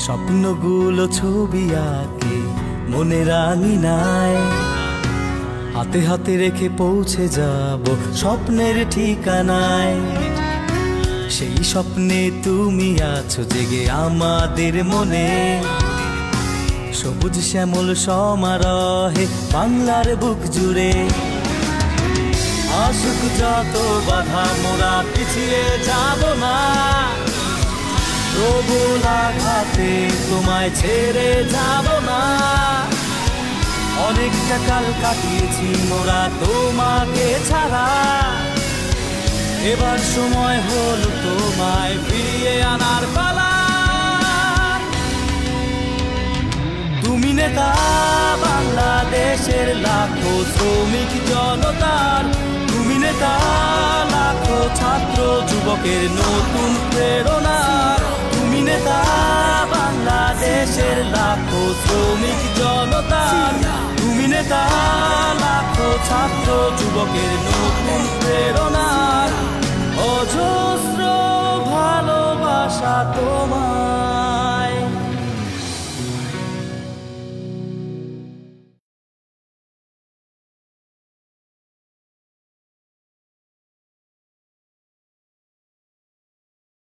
স্বপ্নগুলো ছবি আঁকে মনের আঙিনায়, হাতে হাতে রেখে পৌঁছে যাব স্বপ্নের ঠিকানায়। সেই স্বপ্নে তুমি আছো জেগে আমাদের মনে, সবুজ শ্যামল সমারোহে বাংলার বুক জুড়ে। আসুক যত বাধা মোরা পিছিয়ে যাব না, প্রবল আঘাতে তোমায় ছেড়ে যাব না। অনেকটা কাল কাটিয়েছি মোরা তোমাকে ছাড়া, এবার সময় হলো তোমায় ফিরিয়ে আনার পালা। তুমি নেতা বাংলাদেশের লাখো শ্রমিক জনতার, তুমি নেতা লাখো ছাত্র যুবকের নতুন প্রেরণার। তুমি নেতা বাংলাদেশের লাখো শ্রমিক জনতার, তুমি নেতা লাখো ছাত্র যুবকের নতুন প্রেরণার। অজস্র ভালোবাসা তোমার।